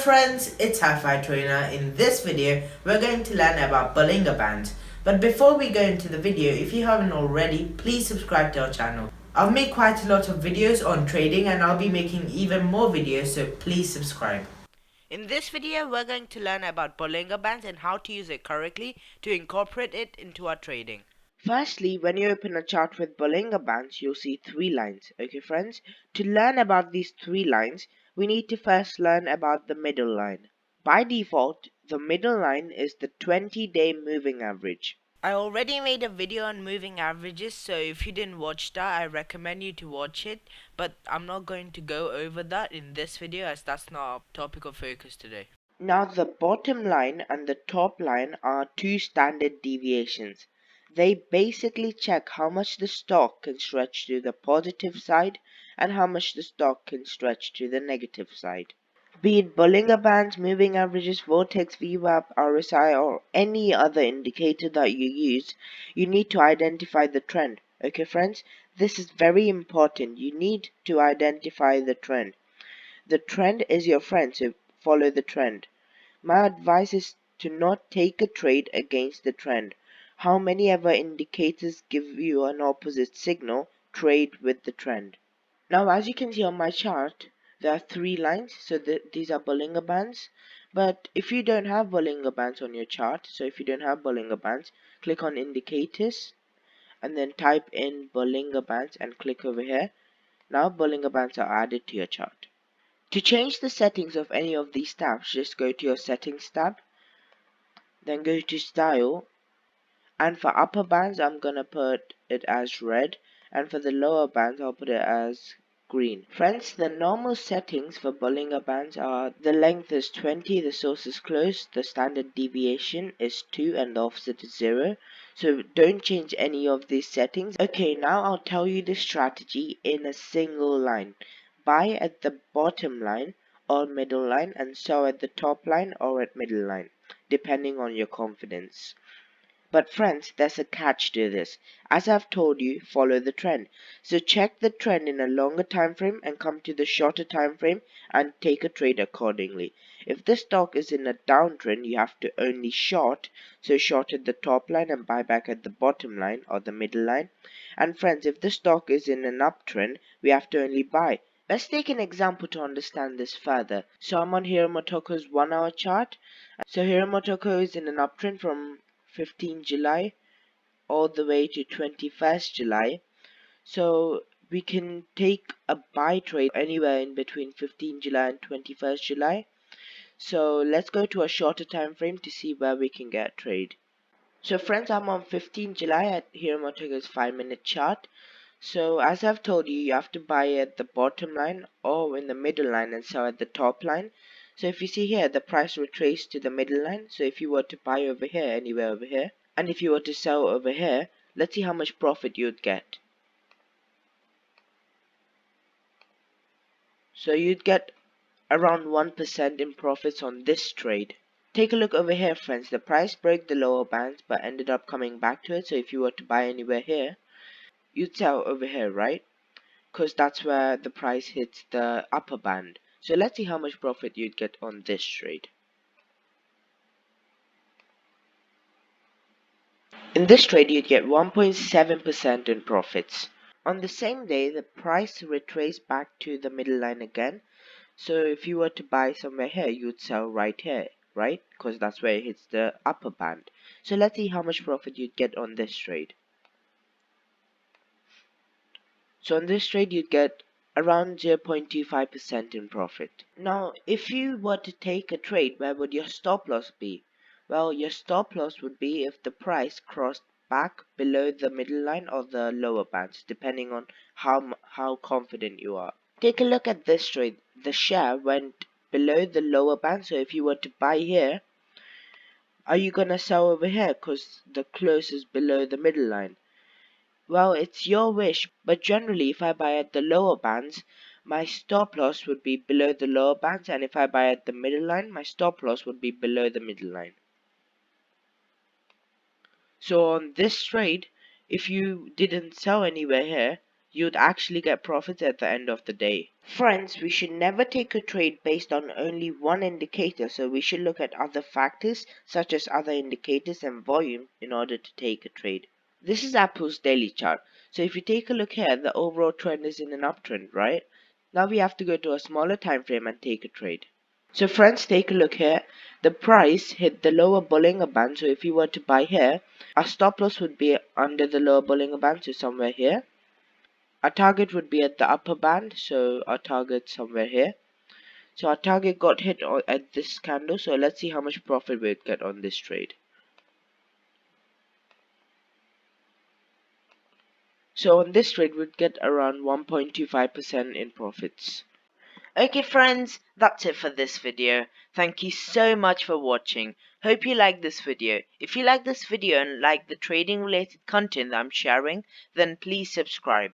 friends, it's Hi5 Trainer. In this video, we're going to learn about Bollinger Bands. But before we go into the video, if you haven't already, please subscribe to our channel. I've made quite a lot of videos on trading and I'll be making even more videos, so please subscribe. In this video, we're going to learn about Bollinger Bands and how to use it correctly to incorporate it into our trading. Firstly, when you open a chart with Bollinger Bands, you'll see three lines. Okay friends, to learn about these three lines, we need to first learn about the middle line. By default, the middle line is the 20-day moving average. I already made a video on moving averages, so if you didn't watch that, I recommend you to watch it, but I'm not going to go over that in this video as that's not our topic of focus today. Now the bottom line and the top line are two standard deviations. They basically check how much the stock can stretch to the positive side and how much the stock can stretch to the negative side. Be it Bollinger Bands, moving averages, Vortex, VWAP, RSI, or any other indicator that you use, you need to identify the trend. Okay friends, this is very important. You need to identify the trend. The trend is your friend, so follow the trend. My advice is to not take a trade against the trend. How many ever indicators give you an opposite signal, trade with the trend. Now as you can see on my chart, there are three lines, so these are Bollinger Bands. But if you don't have Bollinger Bands on your chart, so if you don't have Bollinger Bands, click on indicators and then type in Bollinger Bands and click over here. Now Bollinger Bands are added to your chart. To change the settings of any of these tabs, just go to your settings tab, then go to style, and for upper bands I'm gonna put it as red, and for the lower bands I'll put it as green. Friends, the normal settings for Bollinger Bands are the length is 20, the source is close, the standard deviation is 2 and the offset is 0. So don't change any of these settings. Okay, now I'll tell you the strategy in a single line. Buy at the bottom line or middle line and sell at the top line or at middle line, depending on your confidence. But friends, there's a catch to this. As I've told you, follow the trend. So check the trend in a longer time frame and come to the shorter time frame and take a trade accordingly. If the stock is in a downtrend, you have to only short, so short at the top line and buy back at the bottom line or the middle line. And friends, if the stock is in an uptrend, we have to only buy. Let's take an example to understand this further. So I'm on Hiramotoko's 1 hour chart. So Hiramotoko is in an uptrend from 15 July all the way to 21st July. So we can take a buy trade anywhere in between 15 July and 21st July. So let's go to a shorter time frame to see where we can get a trade. So friends, I'm on 15 July at Hiramotoko's 5-minute chart. So as I've told you, you have to buy at the bottom line or in the middle line and sell at the top line. So if you see here, the price retraced to the middle line. So if you were to buy over here, anywhere over here, and if you were to sell over here, let's see how much profit you'd get. So you'd get around 1% in profits on this trade. Take a look over here friends, the price broke the lower bands but ended up coming back to it. So if you were to buy anywhere here, you'd sell over here, right? Because that's where the price hits the upper band. So let's see how much profit you'd get on this trade. In this trade you'd get 1.7% in profits. On the same day the price retraced back to the middle line again. So if you were to buy somewhere here, you'd sell right here, right? Because that's where it hits the upper band. So let's see how much profit you'd get on this trade. So on this trade you'd get around 0.25% in profit. Now if you were to take a trade, where would your stop loss be? Well, your stop loss would be if the price crossed back below the middle line or the lower bands, depending on how confident you are. Take a look at this trade. The share went below the lower band, so if you were to buy here, are you gonna sell over here because the close is below the middle line? Well, it's your wish, but generally if I buy at the lower bands, my stop loss would be below the lower bands, and if I buy at the middle line, my stop loss would be below the middle line. So on this trade, if you didn't sell anywhere here, you'd actually get profits at the end of the day. Friends, we should never take a trade based on only one indicator, so we should look at other factors such as other indicators and volume in order to take a trade. This is Apple's daily chart. So if you take a look here, the overall trend is in an uptrend, right? Now we have to go to a smaller time frame and take a trade. So friends, take a look here. The price hit the lower Bollinger Band, so if you were to buy here, our stop loss would be under the lower Bollinger Band, so somewhere here. Our target would be at the upper band, so our target somewhere here. So our target got hit at this candle, so let's see how much profit we'd get on this trade. So on this trade we'd get around 1.25% in profits. Okay friends, that's it for this video. Thank you so much for watching. Hope you liked this video. If you like this video and like the trading related content that I'm sharing, then please subscribe.